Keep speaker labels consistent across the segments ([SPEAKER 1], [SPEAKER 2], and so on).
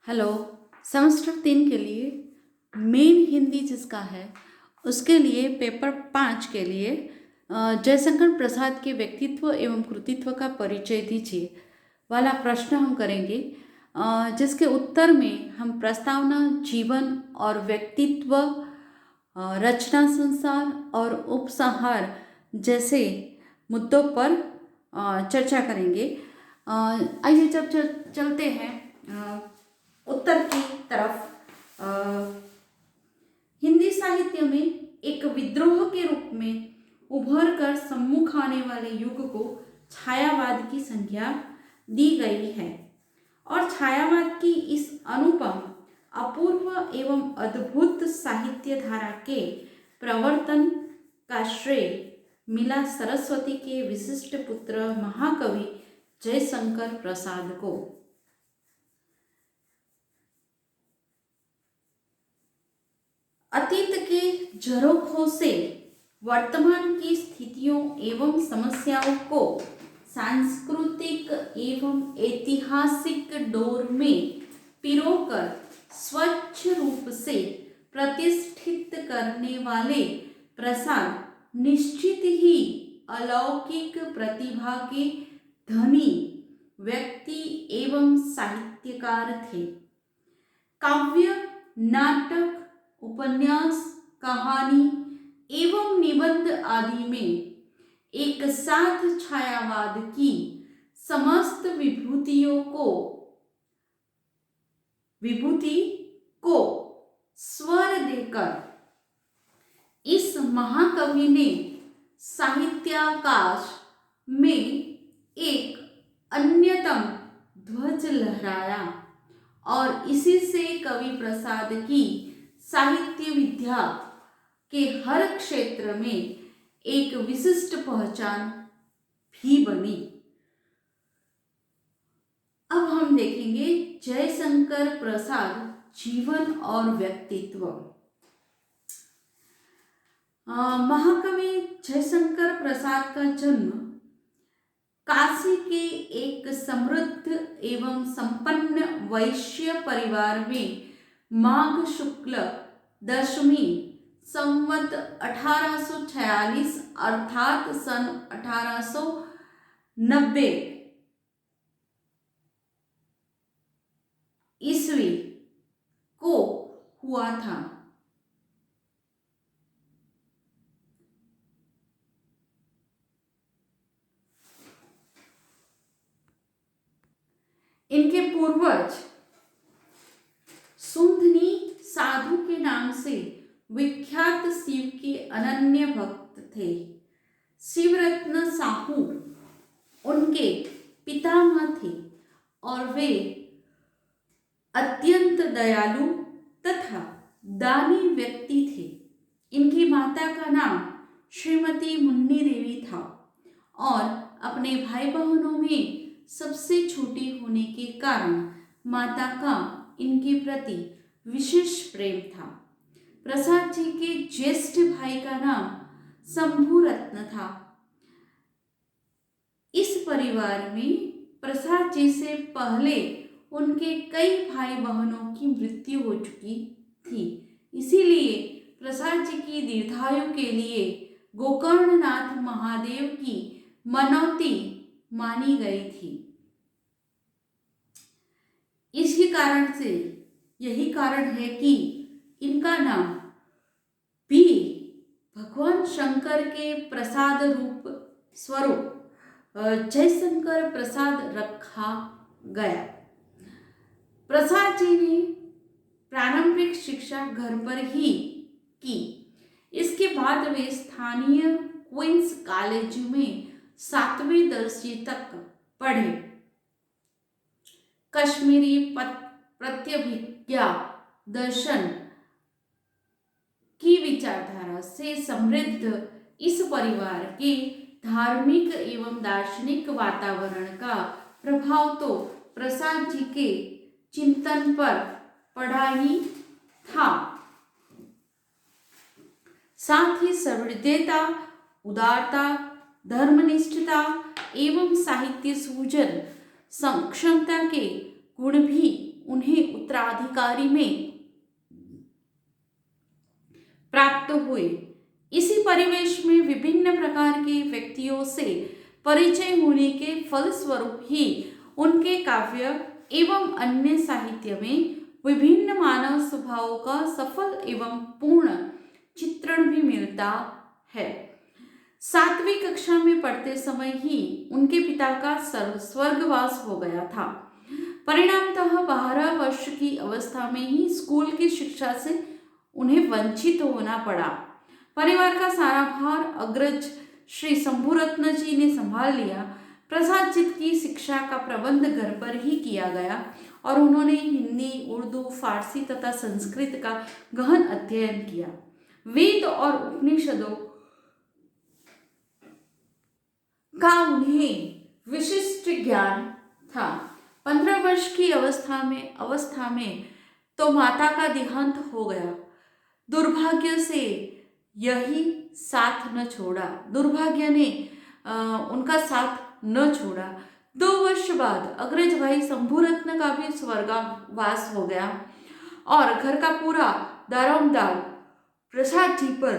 [SPEAKER 1] Hello. Semester 3 के लिए main Hindi जिसका है उसके लिए पेपर 5 के लिए जयशंकर प्रसाद के व्यक्तित्व एवं कृतित्व का परिचय दीजिए वाला प्रश्न हम करेंगे, जिसके उत्तर में हम प्रस्तावना, जीवन और व्यक्तित्व, रचना संसार और उपसंहार जैसे मुद्दों पर चर्चा करेंगे। आइए जब चलते हैं उत्तर की तरफ। हिंदी साहित्य में एक विद्रोह के रूप में उभर कर सम्मुख आने वाले युग को छायावाद की संज्ञा दी गई है और छायावाद की इस अनुपम, अपूर्व एवं अद्भुत साहित्य धारा के प्रवर्तन का श्रेय मिला सरस्वती के विशिष्ट पुत्र महाकवि जयशंकर प्रसाद को। अतीत के झरोखों से वर्तमान की स्थितियों एवं समस्याओं को सांस्कृतिक एवं ऐतिहासिक डोर में पिरोकर स्वच्छ रूप से प्रतिष्ठित करने वाले प्रसाद निश्चित ही अलौकिक प्रतिभा के धनी व्यक्ति एवं साहित्यकार थे। काव्य, नाटक, उपन्यास, कहानी एवं निबंध आदि में एक साथ छायावाद की समस्त विभूति को स्वर देकर इस महाकवि ने साहित्याकाश में एक अन्यतम ध्वज लहराया और इसी से कवि प्रसाद की साहित्य विद्या के हर क्षेत्र में एक विशिष्ट पहचान भी बनी। अब हम देखेंगे जयशंकर प्रसाद जीवन और व्यक्तित्व। महाकवि जयशंकर प्रसाद का जन्म काशी के एक समृद्ध एवं संपन्न वैश्य परिवार में माघ शुक्ल दशमी संवत 1846 अर्थात सन 1890 ईस्वी को हुआ था। इनके पूर्वज सुंदनी साधु के नाम से विख्यात शिव के अनन्य भक्त थे। शिवरत्न साहू उनके पितामह थे और वे अत्यंत दयालु तथा दानी व्यक्ति थे। इनकी माता का नाम श्रीमती मुन्नी देवी था और अपने भाई बहनों में सबसे छोटी होने के कारण माता का इनके प्रति विशेष प्रेम था। प्रसाद जी के ज्येष्ठ भाई का नाम शंभु रत्न था। इस परिवार में प्रसाद जी से पहले उनके कई भाई बहनों की मृत्यु हो चुकी थी, इसीलिए प्रसाद जी की दीर्घायु के लिए गोकर्णनाथ महादेव की मनौती मानी गई थी। इसी कारण से यही कारण है कि इनका नाम भी भगवान शंकर के प्रसाद रूप स्वरूप जयशंकर प्रसाद रखा गया। प्रसाद जी ने प्रारंभिक शिक्षा घर पर ही की। इसके बाद वे स्थानीय क्वींस कॉलेज में 7वीं दर्जे तक पढ़े। कश्मीरी प्रत्यभिज्ञा दर्शन की विचारधारा से समृद्ध इस परिवार के धार्मिक एवं दार्शनिक वातावरण का प्रभाव तो प्रसाद जी के चिंतन पर पड़ा ही था। साथ ही सहृदयता, उदारता, धर्मनिष्ठता एवं साहित्य सूजन क्षमता के गुण भी उन्हें उत्तराधिकारी में प्राप्त हुए। इसी परिवेश में विभिन्न प्रकार के व्यक्तियों से परिचय होने के फलस्वरूप ही उनके काव्य एवं अन्य साहित्य में विभिन्न मानव स्वभावों का सफल एवं पूर्ण चित्रण भी मिलता है। 7वीं कक्षा में पढ़ते समय ही उनके पिता का स्वर्गवास हो गया था। परिणामतः 12 वर्ष की अवस्था में ही स्कूल की शिक्षा से उन्हें वंचित होना पड़ा। परिवार का सारा भार अग्रज श्री शंभुरत्न जी ने संभाल लिया। प्रसाद जी की शिक्षा का प्रबंध घर पर ही किया गया और उन्होंने हिंदी, उर्दू, फारसी तथा संस्कृत का गहन अध्ययन किया। वेद और उपनिषदों का उन्हें विशिष्ट ज्ञान था। 15 वर्ष की अवस्था में तो माता का देहांत हो गया। दुर्भाग्य से यही साथ न छोड़ा, दुर्भाग्य ने उनका साथ न छोड़ा। 2 वर्ष बाद अग्रज भाई शंभुरत्न का भी स्वर्गवास हो गया और घर का पूरा दारोमदार प्रसाद जी पर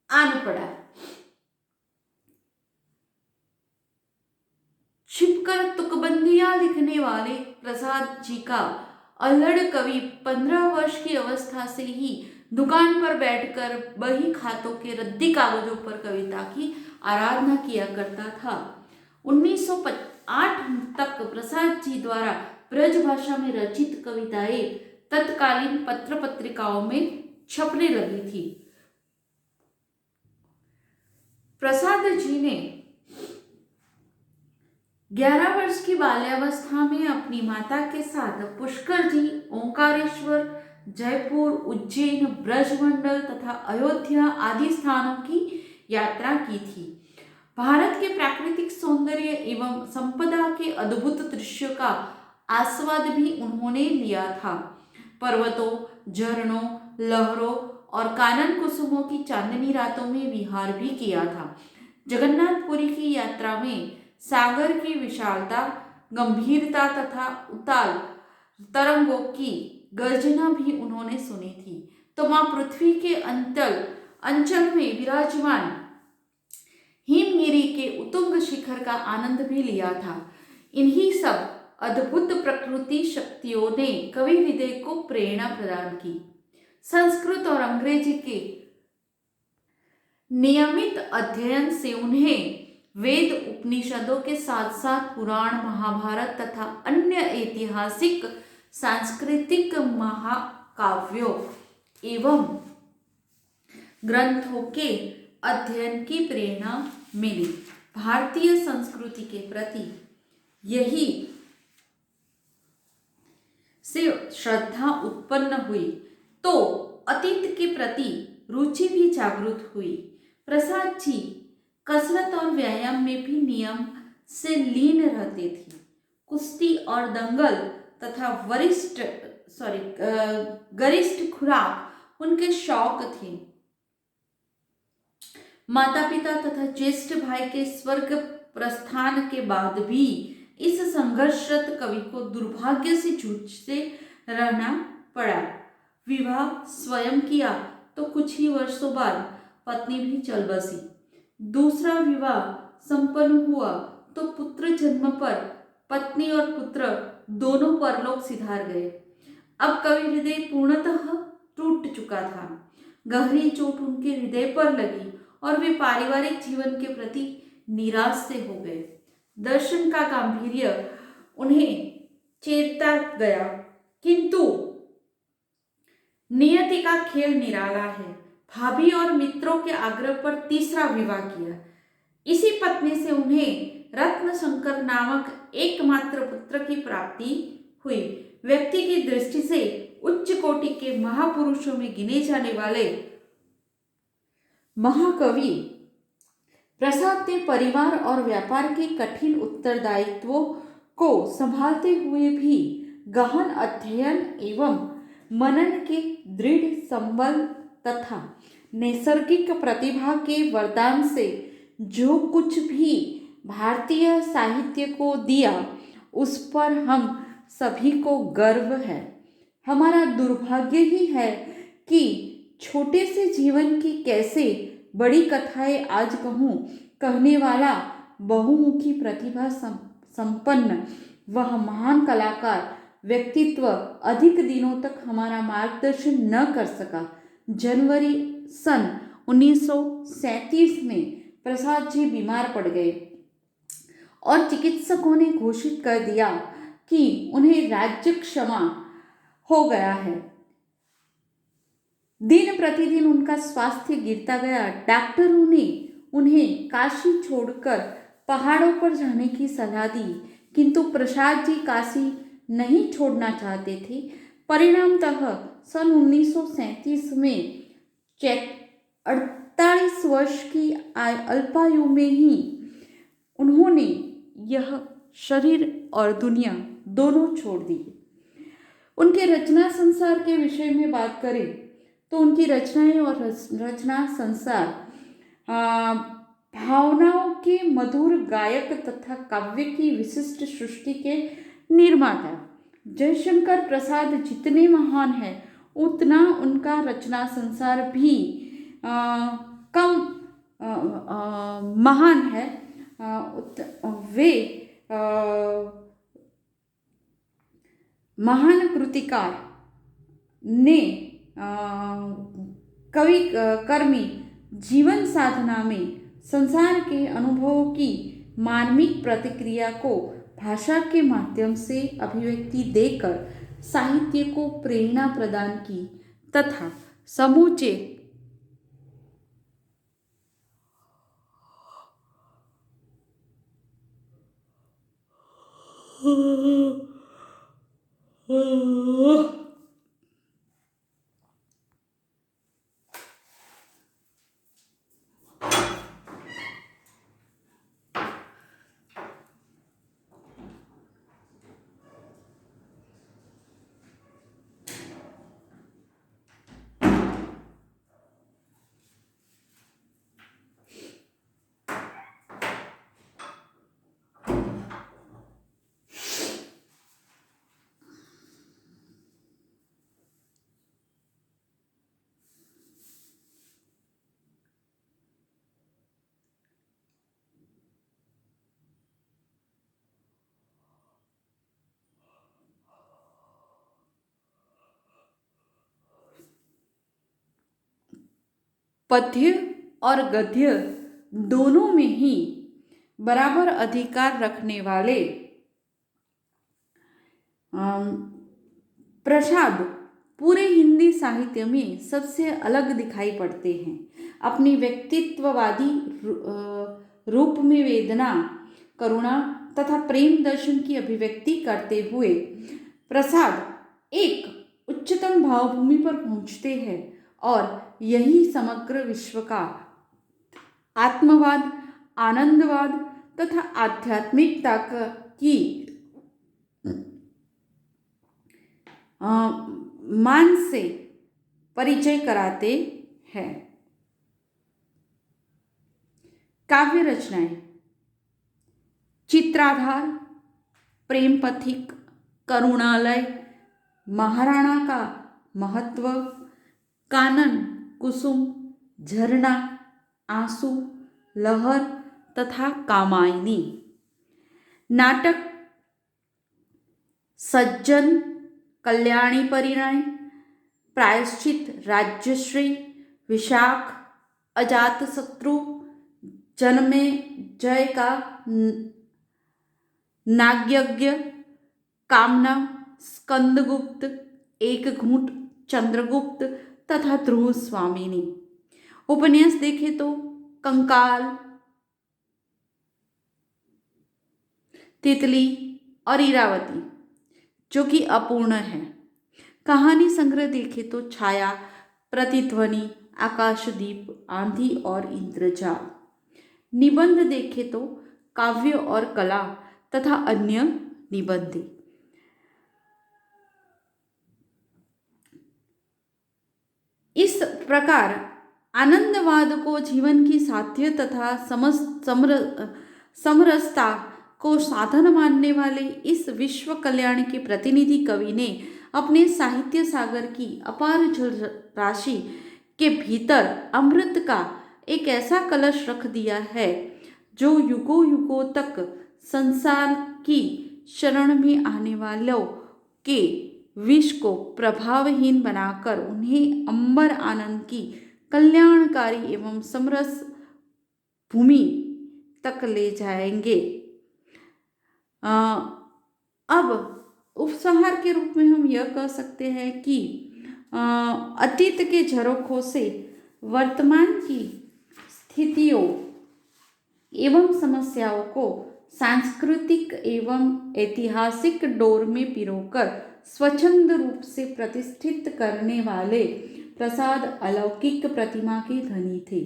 [SPEAKER 1] आन पड़ा। छिपकर तुकबंदियां लिखने वाले प्रसाद जी का अल्हड़ कवि 15 वर्ष की अवस्था से ही दुकान पर बैठकर बही खातों के रद्दी कागजों पर कविता की आराधना किया करता था। 1908 तक प्रसाद जी द्वारा ब्रज भाषा में रचित कविताएं तत्कालीन पत्र पत्रिकाओं में छपने लगी थी। प्रसाद जी ने 11 वर्ष की बाल्यावस्था में अपनी माता के साथ पुष्कर जी, ओंकारेश्वर, जयपुर, उज्जैन, ब्रजमंडल तथा अयोध्या आदि स्थानों की यात्रा की थी। भारत के प्राकृतिक सौंदर्य एवं संपदा के अद्भुत दृश्यों का आस्वाद भी उन्होंने लिया था। पर्वतों, झरनों, लहरों और कानन कुसुमों की चांदनी रातों में विहार भी किया था। जगन्नाथपुरी की यात्रा में सागर की विशालता, गंभीरता तथा उताल तरंगों की गर्जना भी उन्होंने सुनी थी। तो मां पृथ्वी के अंचल में विराजमान हिमगिरी के उत्तुंग शिखर का आनंद भी लिया था। इन्हीं सब अद्भुत प्रकृति शक्तियों ने कवि हृदय को प्रेरणा प्रदान की। संस्कृत और अंग्रेजी के नियमित अध्ययन से उन्हें वेद उपनिषदों के साथ साथ पुराण, महाभारत तथा अन्य ऐतिहासिक, सांस्कृतिक महाकाव्यों एवं ग्रंथों के अध्ययन की प्रेरणा मिली। भारतीय संस्कृति के प्रति यही से श्रद्धा उत्पन्न हुई तो अतीत के प्रति रुचि भी जागृत हुई। प्रसाद जी कसरत और व्यायाम में भी नियम से लीन रहते थे। कुश्ती और दंगल तथा गरिष्ठ खुराक उनके शौक थे। माता पिता तथा ज्येष्ठ भाई के स्वर्ग प्रस्थान के बाद भी इस संघर्षरत कवि को दुर्भाग्य से जूझते रहना पड़ा। विवाह स्वयं किया तो कुछ ही वर्षों बाद पत्नी भी चल बसी। दूसरा विवाह संपन्न हुआ तो पुत्र जन्म पर पत्नी और पुत्र दोनों परलोक सिधार गए। अब कवि हृदय पूर्णतः टूट चुका था। गहरी चोट उनके हृदय पर लगी और वे पारिवारिक जीवन के प्रति निराश से हो गए। दर्शन का गांधीर्य उन्हें चेरता गया, किंतु नियति का खेल निराला है। भाभी और मित्रों के आग्रह पर तीसरा विवाह किया। इसी पत्नी से उन्हें रत्न शंकर नामक एकमात्र पुत्र की प्राप्ति हुई। व्यक्ति की दृष्टि से उच्च कोटि के महापुरुषों में गिने जाने वाले महाकवि प्रसाद ने परिवार और व्यापार के कठिन उत्तरदायित्वों को संभालते हुए भी गहन अध्ययन एवं मनन के दृढ़ संबल तथा नैसर्गिक प्रतिभा के वरदान से जो कुछ भी भारतीय साहित्य को दिया उस पर हम सभी को गर्व है। हमारा दुर्भाग्य ही है कि छोटे से जीवन की कैसे बड़ी कथाएं आज कहूँ कहने वाला बहुमुखी प्रतिभा संपन्न वह महान कलाकार व्यक्तित्व अधिक दिनों तक हमारा मार्गदर्शन न कर सका। जनवरी सन 1937 में प्रसाद जी बीमार पड़ गए और चिकित्सकों ने घोषित कर दिया कि उन्हें राज्य क्षमा हो गया है। दिन प्रतिदिन उनका स्वास्थ्य गिरता गया। डॉक्टरों ने उन्हें काशी छोड़कर पहाड़ों पर जाने की सलाह दी, किंतु प्रसाद जी काशी नहीं छोड़ना चाहते थे। परिणामतः सन 1937 में 48 वर्ष की अल्पायु में ही उन्होंने यह शरीर और दुनिया दोनों छोड़ दी। उनके रचना संसार के विषय में बात करें तो उनकी रचनाएं और रचना संसार भावनाओं के मधुर गायक तथा काव्य की विशिष्ट सृष्टि के निर्माता। जयशंकर प्रसाद जितने महान हैं उतना उनका रचना संसार भी कम महान है। वे महान कृतिकार ने कवि कर्मी जीवन साधना में संसार के अनुभवों की मार्मिक प्रतिक्रिया को भाषा के माध्यम से अभिव्यक्ति देकर साहित्य को प्रेरणा प्रदान की तथा समूचे पद्य और गद्य दोनों में ही बराबर अधिकार रखने वाले प्रसाद पूरे हिंदी साहित्य में सबसे अलग दिखाई पड़ते हैं। अपनी व्यक्तित्ववादी रूप में वेदना, करुणा तथा प्रेम दर्शन की अभिव्यक्ति करते हुए प्रसाद एक उच्चतम भावभूमि पर पहुंचते हैं और यही समग्र विश्व का आत्मवाद, आनंदवाद तथा आध्यात्मिकता की मान से परिचय कराते हैं। काव्य रचनाएं चित्राधार, प्रेम पथिक, करुणालय, महाराणा का महत्व, कानन, कुसुम, झरना, आंसू, लहर तथा कामायनी। नाटक सज्जन, कल्याणी परिणय, प्रायश्चित, राज्यश्री, विशाख, अजातशत्रु, जन्मे जय का नाग्यज्ञ, कामना, स्कंदगुप्त, एक घूंट, चंद्रगुप्त तथा ध्रुव स्वामिनी। उपन्यास देखें तो कंकाल, तितली और इरावती जो कि अपूर्ण है। कहानी संग्रह देखें तो छाया, प्रतिध्वनि, आकाशदीप, आंधी और इंद्रजाल। निबंध देखें तो काव्य और कला तथा अन्य निबंध। इस प्रकार आनंदवाद को जीवन की साध्य तथा समरसता को साधन मानने वाले इस विश्व कल्याण के प्रतिनिधि कवि ने अपने साहित्य सागर की अपार जल राशि के भीतर अमृत का एक ऐसा कलश रख दिया है जो युगों युगों तक संसार की शरण में आने वालों के विष को प्रभावहीन बनाकर उन्हें अंबर आनंद की कल्याणकारी एवं समरस भूमि तक ले जाएंगे। अब उपसंहार के रूप में हम यह कह सकते हैं कि अतीत के झरोखों से वर्तमान की स्थितियों एवं समस्याओं को सांस्कृतिक एवं ऐतिहासिक डोर में पिरोकर स्वच्छंद रूप से प्रतिष्ठित करने वाले प्रसाद अलौकिक प्रतिमा के धनी थे।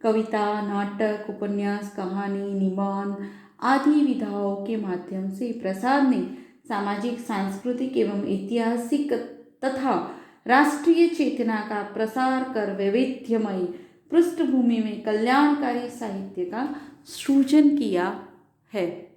[SPEAKER 1] कविता, नाटक, उपन्यास, कहानी, निबंध आदि विधाओं के माध्यम से प्रसाद ने सामाजिक, सांस्कृतिक एवं ऐतिहासिक तथा राष्ट्रीय चेतना का प्रसार कर वैविध्यमय पृष्ठभूमि में कल्याणकारी साहित्य का सृजन किया है।